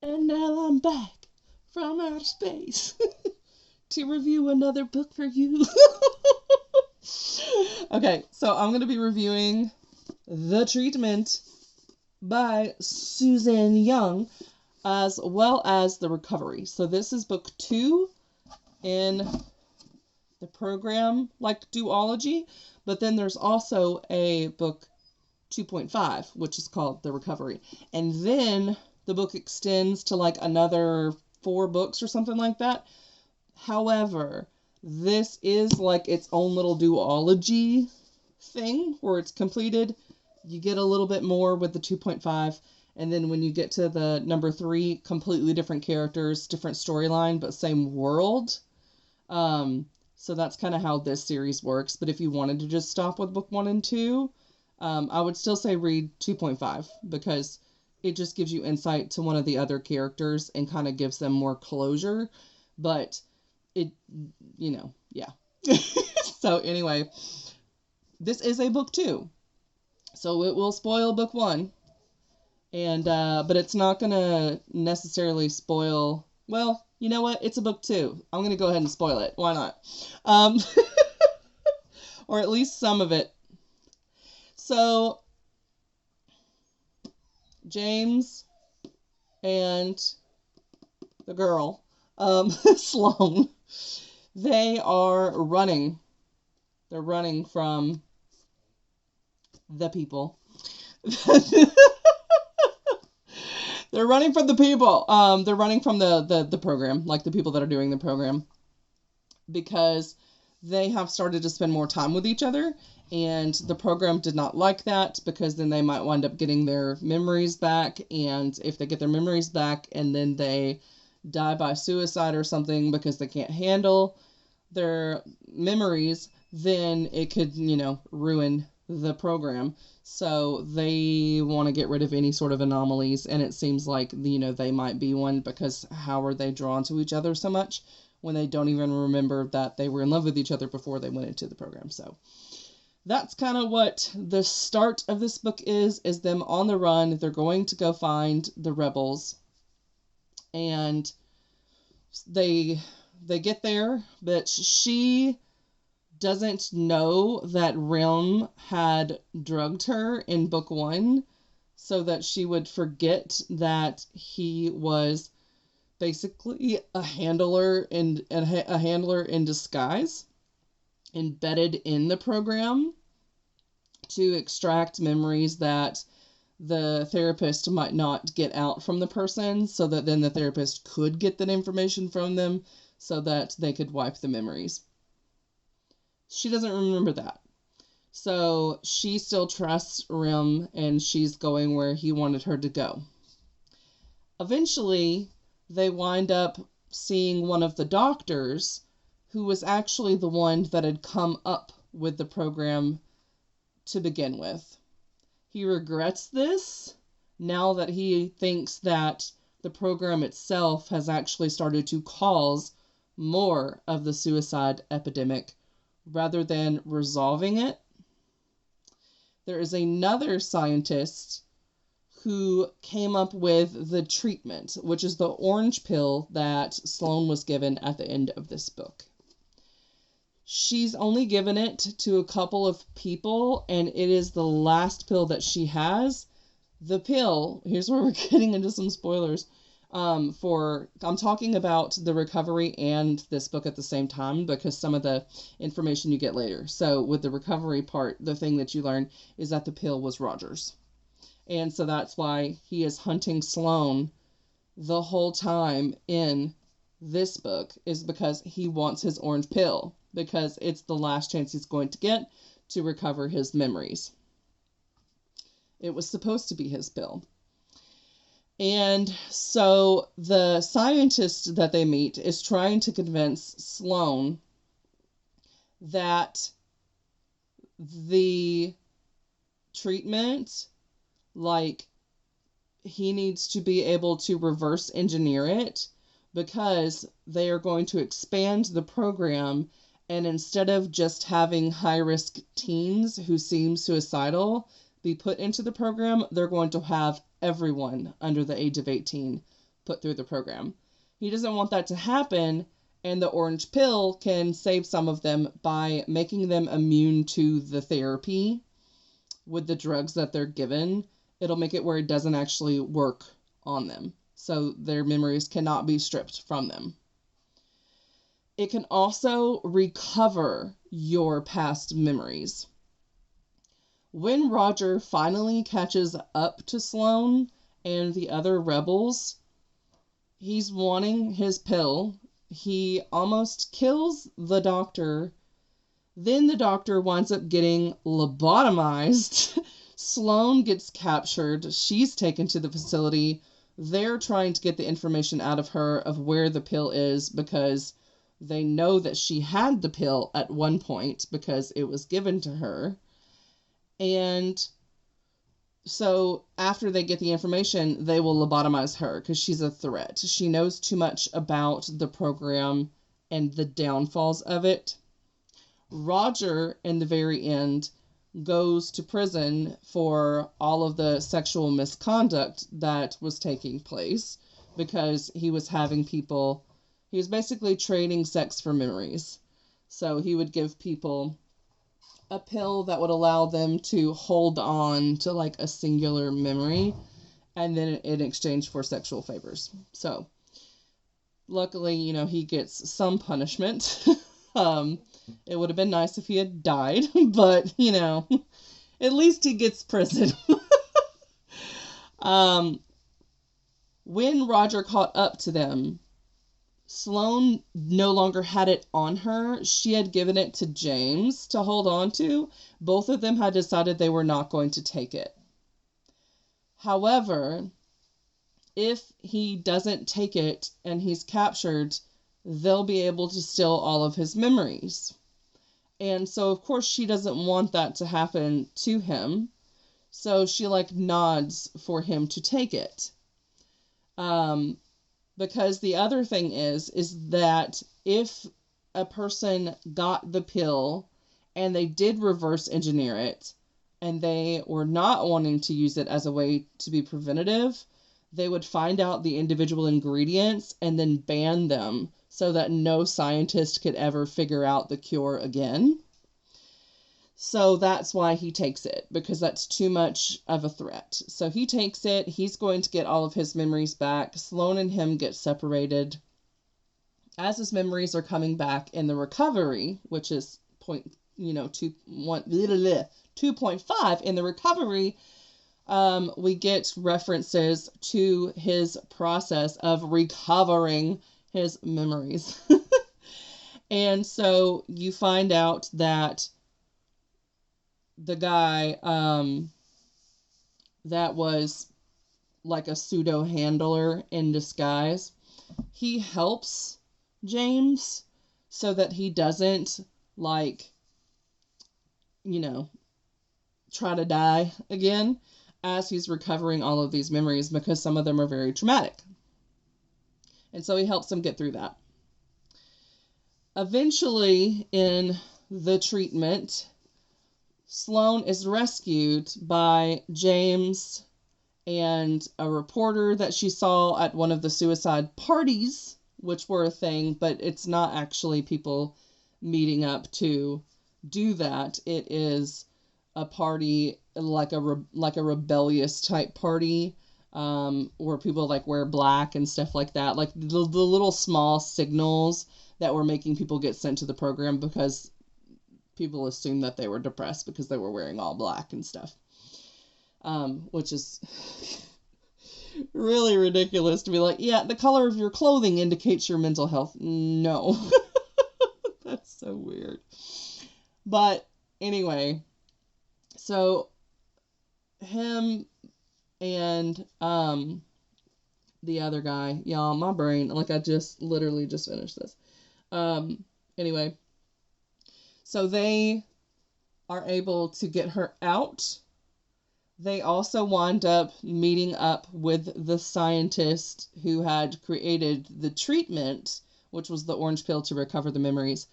And now I'm back from outer space to review another book for you. Okay, so I'm going to be reviewing The Treatment by Suzanne Young, as well as The Recovery. So this is book 2 in the program, like duology, but then there's also a book 2.5, which is called The Recovery. And then the book extends to like another 4 books or something like that. However, this is like its own little duology thing where it's completed. You get a little bit more with the 2.5. And then when you get to the number 3, completely different characters, different storyline, but same world. So that's kind of how this series works. But if you wanted to just stop with book 1 and 2, I would still say read 2.5 because it just gives you insight to one of the other characters and kind of gives them more closure. But it, yeah. So anyway, this is a book 2. So it will spoil book 1. And, but it's not going to necessarily spoil, well, you know what? It's a book 2. I'm going to go ahead and spoil it. Why not? Or at least some of it. So, James and the girl, Sloane, they are running. They're running from the people. They're running from the people. They're running from the program, like the people that are doing the program, because they have started to spend more time with each other, and the program did not like that because then they might wind up getting their memories back, and if they get their memories back and then they die by suicide or something because they can't handle their memories, then it could, ruin the program. So they want to get rid of any sort of anomalies, and it seems like, they might be one, because how are they drawn to each other so much when they don't even remember that they were in love with each other before they went into the program? So that's kind of what the start of this book is them on the run. They're going to go find the rebels, and they get there, but she doesn't know that Rem had drugged her in book 1 so that she would forget that he was basically a handler in disguise, embedded in the program to extract memories that the therapist might not get out from the person, so that then the therapist could get that information from them so that they could wipe the memories. She doesn't remember that. So she still trusts Rem, and she's going where he wanted her to go. Eventually, they wind up seeing one of the doctors who was actually the one that had come up with the program to begin with. He regrets this now that he thinks that the program itself has actually started to cause more of the suicide epidemic rather than resolving it. There is another scientist who came up with the treatment, which is the orange pill that Sloane was given at the end of this book. She's only given it to a couple of people, and it is the last pill that she has. The pill, here's where we're getting into some spoilers. I'm talking about The Recovery and this book at the same time because some of the information you get later. So with the recovery part, the thing that you learn is that the pill was Roger's. And so that's why he is hunting Sloane the whole time in this book, is because he wants his orange pill, because it's the last chance he's going to get to recover his memories. It was supposed to be his pill. And so the scientist that they meet is trying to convince Sloane that the treatment, like, he needs to be able to reverse engineer it, because they are going to expand the program, and instead of just having high-risk teens who seem suicidal be put into the program, they're going to have everyone under the age of 18 put through the program. He doesn't want that to happen, and the orange pill can save some of them by making them immune to the therapy with the drugs that they're given. It'll make it where it doesn't actually work on them, so their memories cannot be stripped from them. It can also recover your past memories. When Roger finally catches up to Sloane and the other rebels, he's wanting his pill. He almost kills the doctor. Then the doctor winds up getting lobotomized. Sloane gets captured. She's taken to the facility. They're trying to get the information out of her of where the pill is, because they know that she had the pill at one point because it was given to her. And so after they get the information, they will lobotomize her because she's a threat. She knows too much about the program and the downfalls of it. Roger, in the very end, goes to prison for all of the sexual misconduct that was taking place, because he was basically trading sex for memories. So he would give people a pill that would allow them to hold on to like a singular memory, and then in exchange for sexual favors. So luckily, he gets some punishment. It would have been nice if he had died, but at least he gets prison. When Roger caught up to them, Sloane no longer had it on her. She had given it to James to hold on to. Both of them had decided they were not going to take it. However, if he doesn't take it and he's captured, they'll be able to steal all of his memories. And so, of course, she doesn't want that to happen to him. So she nods for him to take it. Because the other thing is that if a person got the pill and they did reverse engineer it, and they were not wanting to use it as a way to be preventative, they would find out the individual ingredients and then ban them so that no scientist could ever figure out the cure again. So that's why he takes it, because that's too much of a threat. So he takes it. He's going to get all of his memories back. Sloane and him get separated. As his memories are coming back in the recovery, which is 2.5 in the recovery, we get references to his process of recovering his memories. And so you find out that the guy that was like a pseudo handler in disguise, he helps James so that he doesn't try to die again as he's recovering all of these memories, because some of them are very traumatic. And so he helps him get through that. Eventually, in the treatment, Sloane is rescued by James and a reporter that she saw at one of the suicide parties, which were a thing, but it's not actually people meeting up to do that. It is a party like a rebellious type party, where people wear black and stuff like that, like the little small signals that were making people get sent to the program, because people assumed that they were depressed because they were wearing all black and stuff, which is really ridiculous to be like, yeah, the color of your clothing indicates your mental health. No. That's so weird. But anyway, so him and the other guy, y'all, my brain, I just literally just finished this. Anyway, so they are able to get her out. They also wind up meeting up with the scientist who had created the treatment, which was the orange pill to recover the memories.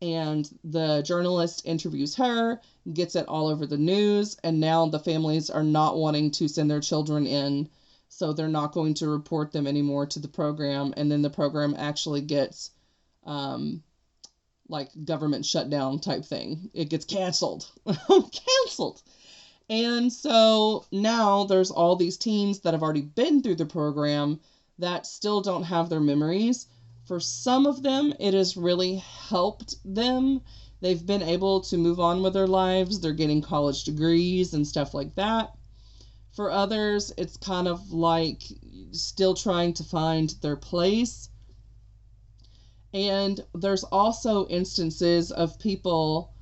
And the journalist interviews her, gets it all over the news, and now the families are not wanting to send their children in So they're not going to report them anymore to the program. And then the program actually gets like government shutdown type thing. It gets canceled. Canceled. And so now there's all these teens that have already been through the program that still don't have their memories. For some of them, it has really helped them. They've been able to move on with their lives. They're getting college degrees and stuff like that. For others, it's kind of like still trying to find their place. And there's also instances of people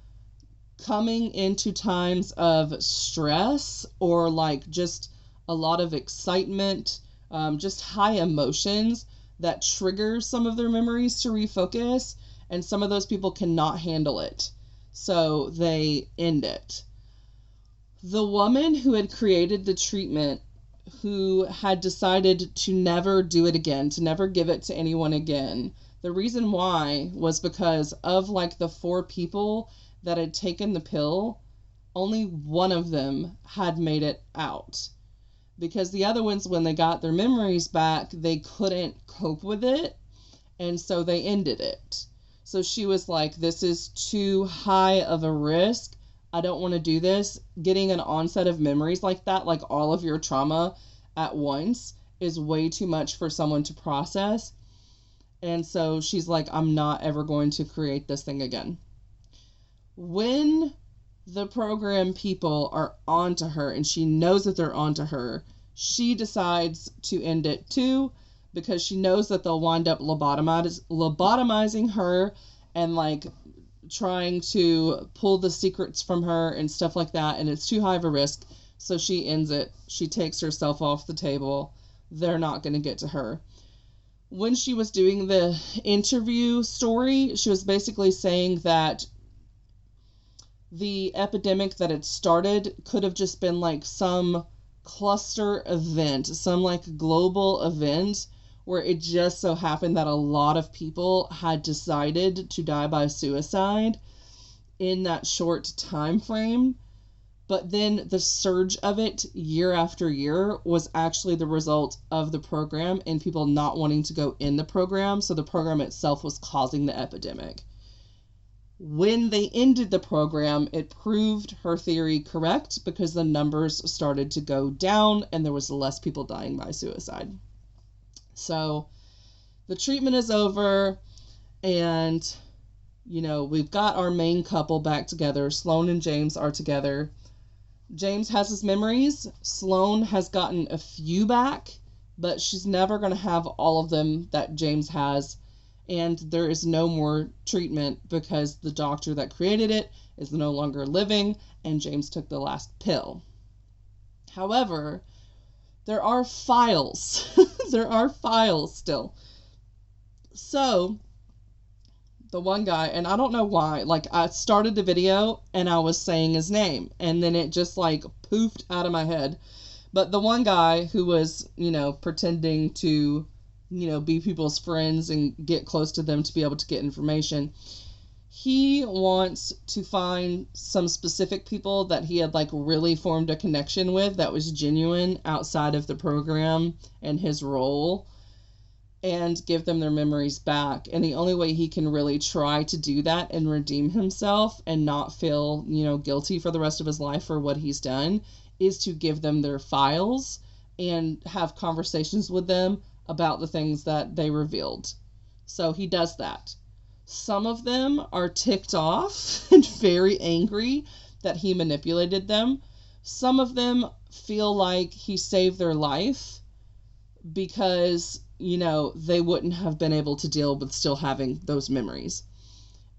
coming into times of stress or like just a lot of excitement, just high emotions that trigger some of their memories to refocus. And some of those people cannot handle it. So they end it. The woman who had created the treatment, who had decided to never do it again, to never give it to anyone again, the reason why was because of like the 4 people that had taken the pill, only one of them had made it out. Because the other ones, when they got their memories back, they couldn't cope with it. And so they ended it. So she was like, this is too high of a risk. I don't want to do this. Getting an onset of memories like that, like all of your trauma at once, is way too much for someone to process. And so she's like, I'm not ever going to create this thing again. When the program people are onto her and she knows that they're onto her, she decides to end it too, because she knows that they'll wind up lobotomizing her and like trying to pull the secrets from her and stuff like that, and it's too high of a risk. So she ends it. She takes herself off the table. They're not going to get to her. When she was doing the interview story, she was basically saying that the epidemic that had started could have just been like some cluster event, some like global event where it just so happened that a lot of people had decided to die by suicide in that short time frame. But then the surge of it year after year was actually the result of the program and people not wanting to go in the program. So the program itself was causing the epidemic. When they ended the program, it proved her theory correct because the numbers started to go down and there was less people dying by suicide. So the treatment is over and, you know, we've got our main couple back together. Sloane and James are together. James has his memories. Sloane has gotten a few back, but she's never going to have all of them that James has. And there is no more treatment because the doctor that created it is no longer living and James took the last pill. However, there are files. There are files still. So the one guy, and I don't know why, like I started the video and I was saying his name and then it just like poofed out of my head. But the one guy who was, you know, pretending to, you know, be people's friends and get close to them to be able to get information, he wants to find some specific people that he had like really formed a connection with that was genuine outside of the program and his role, and give them their memories back. And the only way he can really try to do that and redeem himself and not feel, you know, guilty for the rest of his life for what he's done is to give them their files and have conversations with them about the things that they revealed. So he does that. Some of them are ticked off and very angry that he manipulated them. Some of them feel like he saved their life because, you know, they wouldn't have been able to deal with still having those memories.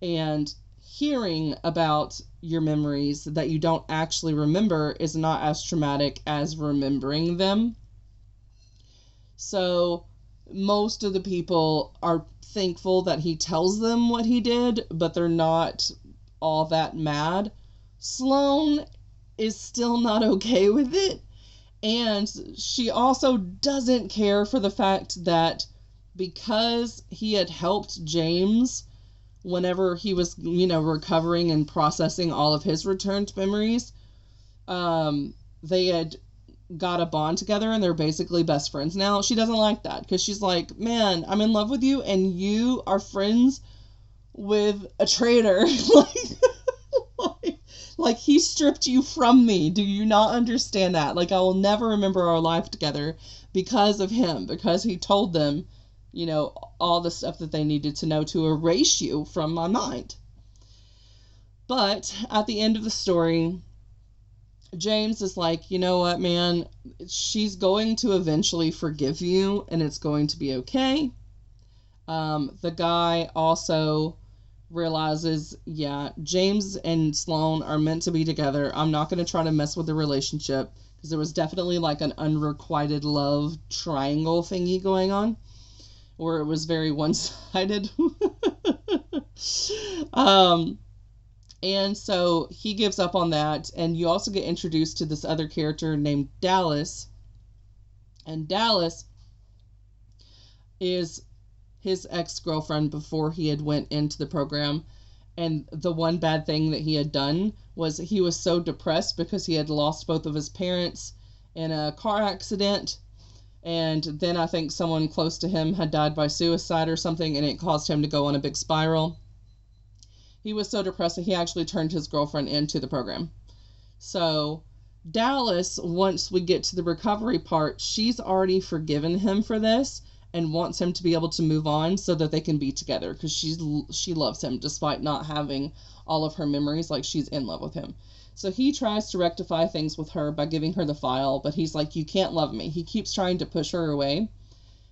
And hearing about your memories that you don't actually remember is not as traumatic as remembering them. So most of the people are thankful that he tells them what he did, but they're not all that mad. Sloane is still not okay with it. And she also doesn't care for the fact that because he had helped James whenever he was, you know, recovering and processing all of his returned memories, they had got a bond together and they're basically best friends now. She doesn't like that because she's like, man, I'm in love with you and you are friends with a traitor. like he stripped you from me. Do you not understand that? Like, I will never remember our life together because of him, because he told them, you know, all the stuff that they needed to know to erase you from my mind. But at the end of the story, James is like, you know what, man, she's going to eventually forgive you and it's going to be okay. The guy also realizes, yeah, James and Sloane are meant to be together. I'm not going to try to mess with the relationship because there was definitely like an unrequited love triangle thingy going on where it was very one-sided. And so he gives up on that, and you also get introduced to this other character named Dallas. And Dallas is his ex-girlfriend before he had went into the program. And the one bad thing that he had done was he was so depressed because he had lost both of his parents in a car accident. And then I think someone close to him had died by suicide or something, and it caused him to go on a big spiral. He was so depressed that he actually turned his girlfriend into the program. So Dallas, once we get to the recovery part, she's already forgiven him for this and wants him to be able to move on so that they can be together because she loves him despite not having all of her memories. Like, she's in love with him. So he tries to rectify things with her by giving her the file, but he's like, you can't love me. He keeps trying to push her away.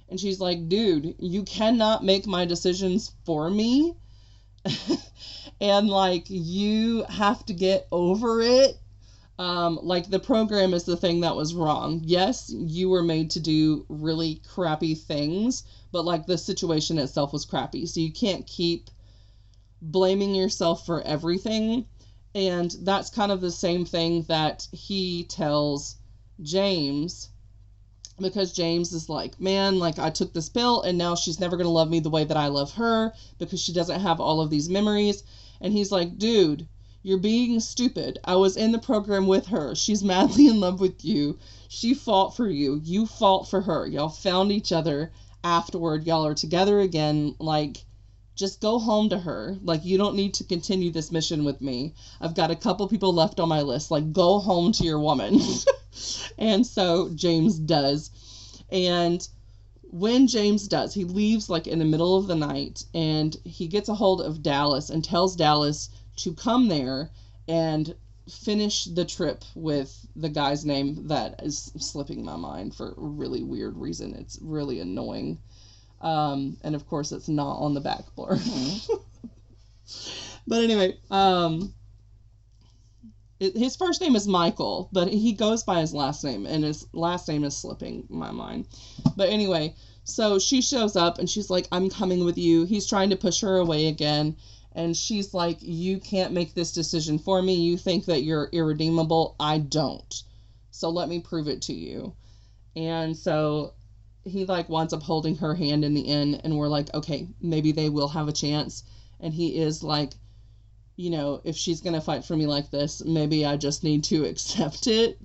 And she's like, dude, you cannot make my decisions for me. And like, you have to get over it. Like, the program is the thing that was wrong. Yes, you were made to do really crappy things, but like, the situation itself was crappy. So you can't keep blaming yourself for everything. And that's kind of the same thing that he tells James, because James is like, man, like, I took this pill and now she's never going to love me the way that I love her because she doesn't have all of these memories. And he's like, dude, you're being stupid. I was in the program with her. She's madly in love with you. She fought for you. You fought for her. Y'all found each other afterward. Y'all are together again. Like, just go home to her. Like, you don't need to continue this mission with me. I've got a couple people left on my list. Like, go home to your woman. And so James does. And when James does, he leaves like in the middle of the night and he gets a hold of Dallas and tells Dallas to come there and finish the trip with the guy's name that is slipping my mind for a really weird reason. It's really annoying. And of course it's not on the back blur. But anyway, his first name is Michael, but he goes by his last name, and his last name is slipping my mind. But anyway, so she shows up, and she's like, I'm coming with you. He's trying to push her away again, and she's like, you can't make this decision for me. You think that you're irredeemable. I don't. So let me prove it to you. And so he, like, winds up holding her hand in the end, and we're like, okay, maybe they will have a chance. And he is like, you know, if she's going to fight for me like this, maybe I just need to accept it.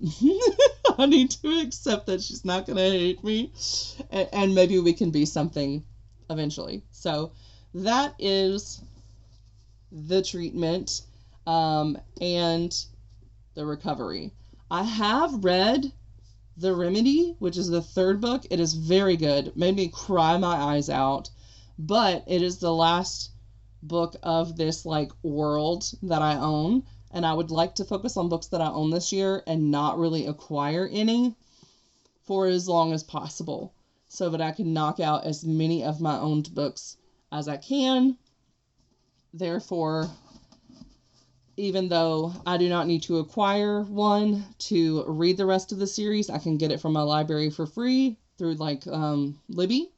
I need to accept that she's not going to hate me. And maybe we can be something eventually. So that is the treatment and the recovery. I have read The Remedy, which is the third book. It is very good. It made me cry my eyes out. But it is the last book of this like world that I own, and I would like to focus on books that I own this year and not really acquire any for as long as possible so that I can knock out as many of my owned books as I can. Therefore, even though I do not need to acquire one to read the rest of the series, I can get it from my library for free through like Libby,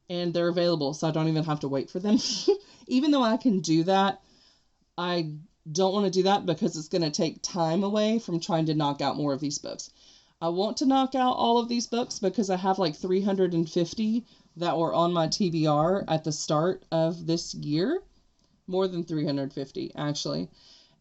and they're available, so I don't even have to wait for them. Even though I can do that, I don't want to do that because it's going to take time away from trying to knock out more of these books. I want to knock out all of these books because I have like 350 that were on my TBR at the start of this year. More than 350, actually.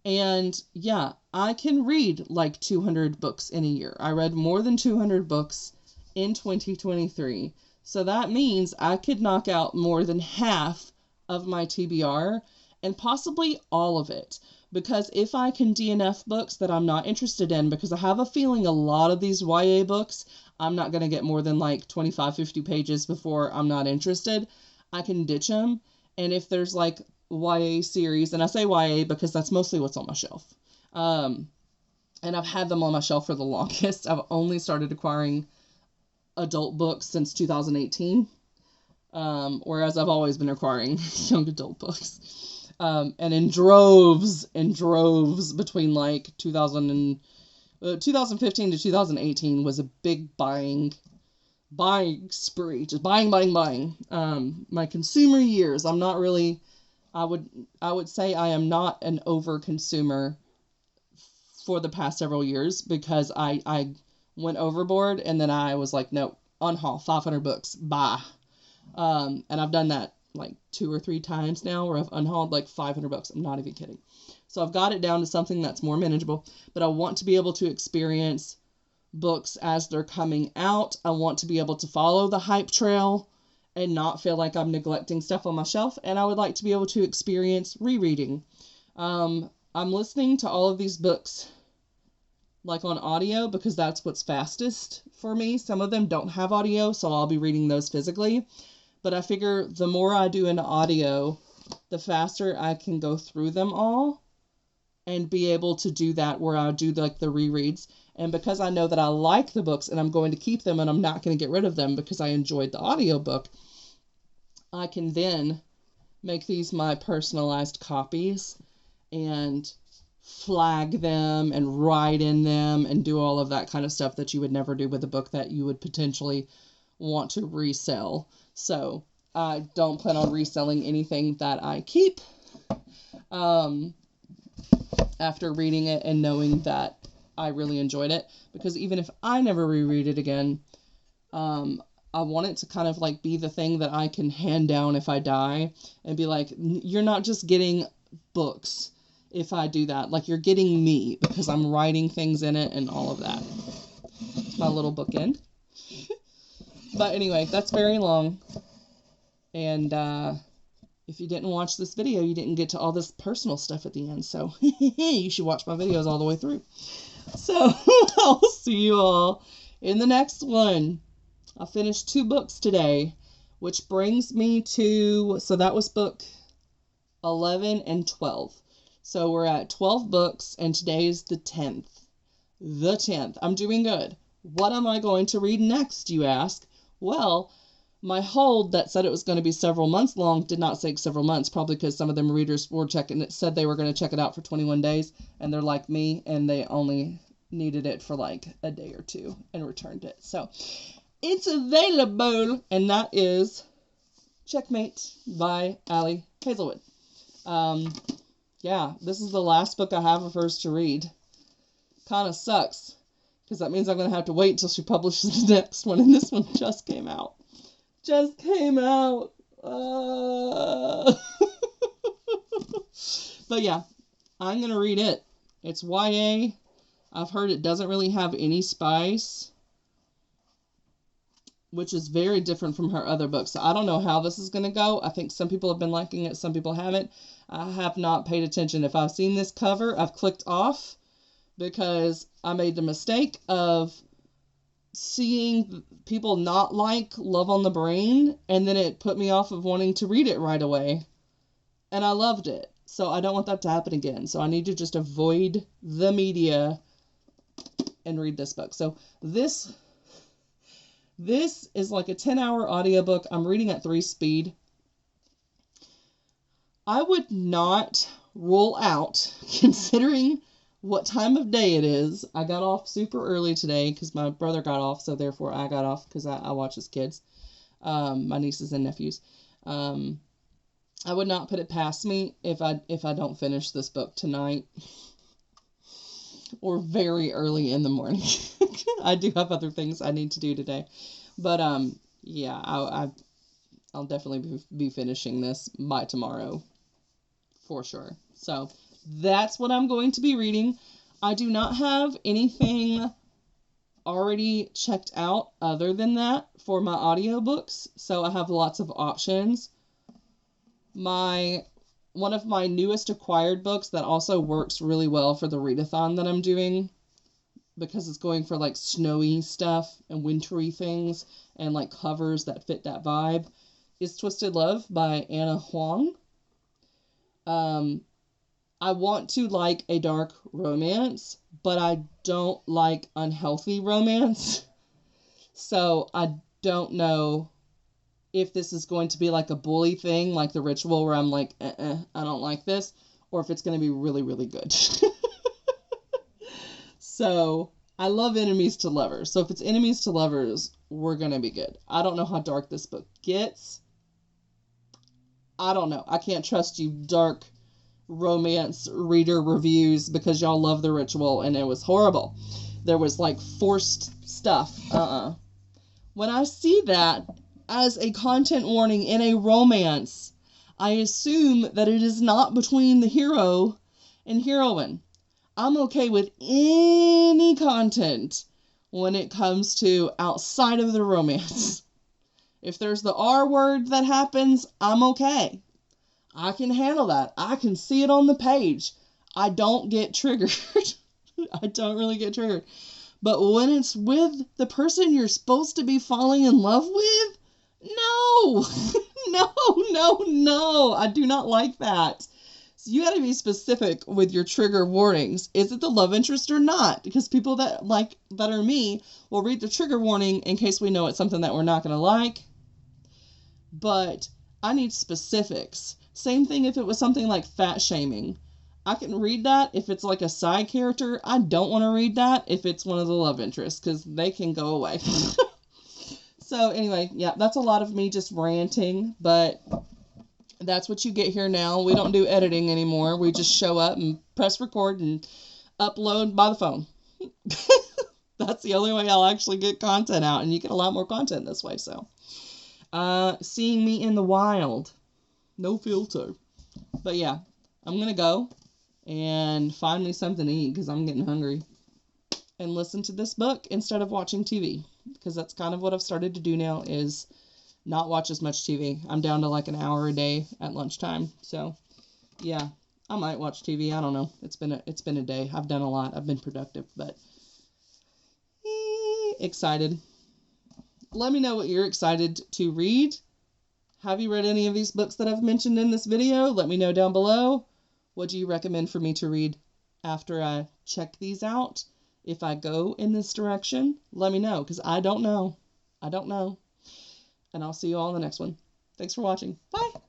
And yeah, I can read like 200 books in a year. I read more than 200 books in 2023. So that means I could knock out more than half of my TBR and possibly all of it. Because if I can DNF books that I'm not interested in, because I have a feeling a lot of these YA books, I'm not going to get more than like 25, 50 pages before I'm not interested, I can ditch them. And if there's like YA series, and I say YA because that's mostly what's on my shelf. And I've had them on my shelf for the longest. I've only started acquiring adult books since 2018, whereas I've always been acquiring young adult books. And in droves between like 2015 to 2018 was a big buying spree, just buying. My consumer years, I'm not really, I would say I am not an over consumer for the past several years, because I went overboard and then I was like, no, unhaul 500 books, bye. And I've done that like 2 or 3 times now where I've unhauled like 500 books. I'm not even kidding. So I've got it down to something that's more manageable, but I want to be able to experience books as they're coming out. I want to be able to follow the hype trail and not feel like I'm neglecting stuff on my shelf. And I would like to be able to experience rereading. I'm listening to all of these books like on audio because that's what's fastest for me. Some of them don't have audio, so I'll be reading those physically. But I figure the more I do into audio, the faster I can go through them all and be able to do that where I do like the rereads. And because I know that I like the books and I'm going to keep them and I'm not going to get rid of them because I enjoyed the audiobook, I can then make these my personalized copies and flag them and write in them and do all of that kind of stuff that you would never do with a book that you would potentially want to resell. So I don't plan on reselling anything that I keep after reading it and knowing that I really enjoyed it, because even if I never reread it again, I want it to kind of like be the thing that I can hand down if I die and be like, you're not just getting books if I do that. Like, you're getting me because I'm writing things in it and all of that. It's my little bookend. But anyway, that's very long. And if you didn't watch this video, you didn't get to all this personal stuff at the end. So you should watch my videos all the way through. So I'll see you all in the next one. I finished 2 books today, which brings me to, so that was book 11 and 12. So we're at 12 books, and today is the 10th. The 10th. I'm doing good. What am I going to read next, you ask? Well, my hold that said it was going to be several months long did not say several months, probably because some of them readers were checking it, said they were going to check it out for 21 days, and they're like me, and they only needed it for like a day or 2 and returned it. So it's available, and that is Checkmate by Allie Hazelwood. Yeah, this is the last book I have of hers to read. Kind of sucks, because that means I'm going to have to wait until she publishes the next one, and this one just came out. Just came out. But yeah, I'm going to read it. It's YA. I've heard it doesn't really have any spice, which is very different from her other books. So I don't know how this is going to go. I think some people have been liking it, some people haven't. I have not paid attention. If I've seen this cover, I've clicked off because I made the mistake of seeing people not like Love on the Brain, and then it put me off of wanting to read it right away. And I loved it. So I don't want that to happen again. So I need to just avoid the media and read this book. So this is like a 10-hour audiobook. I'm reading at 3 speed. I would not rule out, considering what time of day it is. I got off super early today because my brother got off, so therefore I got off because I watch his kids, my nieces and nephews. I would not put it past me if I don't finish this book tonight or very early in the morning. I do have other things I need to do today, but yeah, I'll definitely be finishing this by tomorrow for sure. So That's what I'm going to be reading. I do not have anything already checked out other than that for my audiobooks, so I have lots of options. One of my newest acquired books that also works really well for the readathon that I'm doing, because it's going for like snowy stuff and wintry things and like covers that fit that vibe, is Twisted Love by Anna Huang. I want to like a dark romance, but I don't like unhealthy romance. So I don't know if this is going to be like a bully thing, like The Ritual, where I'm like, I don't like this, or if it's going to be really, really good. So I love enemies to lovers. So if it's enemies to lovers, we're going to be good. I don't know how dark this book gets. I don't know. I can't trust you dark romance reader reviews because y'all love The Ritual and it was horrible. There was like forced stuff. When I see that as a content warning in a romance, I assume that it is not between the hero and heroine. I'm okay with any content when it comes to outside of the romance. If there's the R word that happens, I'm okay. I can handle that. I can see it on the page. I don't get triggered. I don't really get triggered. But when it's with the person you're supposed to be falling in love with, no. No. I do not like that. So you got to be specific with your trigger warnings. Is it the love interest or not? Because people that are me will read the trigger warning in case we know it's something that we're not going to like. But I need specifics. Same thing if it was something like fat shaming. I can read that if it's like a side character. I don't want to read that if it's one of the love interests, because they can go away. So anyway, yeah, that's a lot of me just ranting, but that's what you get here now. We don't do editing anymore. We just show up and press record and upload by the phone. That's the only way I'll actually get content out, and you get a lot more content this way. So seeing me in the wild. No filter. But yeah, I'm going to go and find me something to eat because I'm getting hungry. And listen to this book instead of watching TV. Because that's kind of what I've started to do now, is not watch as much TV. I'm down to like an hour a day at lunchtime. So yeah, I might watch TV. I don't know. It's been a day. I've done a lot. I've been productive, but excited. Let me know what you're excited to read. Have you read any of these books that I've mentioned in this video? Let me know down below. What do you recommend for me to read after I check these out? If I go in this direction, let me know, because I don't know. And I'll see you all in the next one. Thanks for watching. Bye.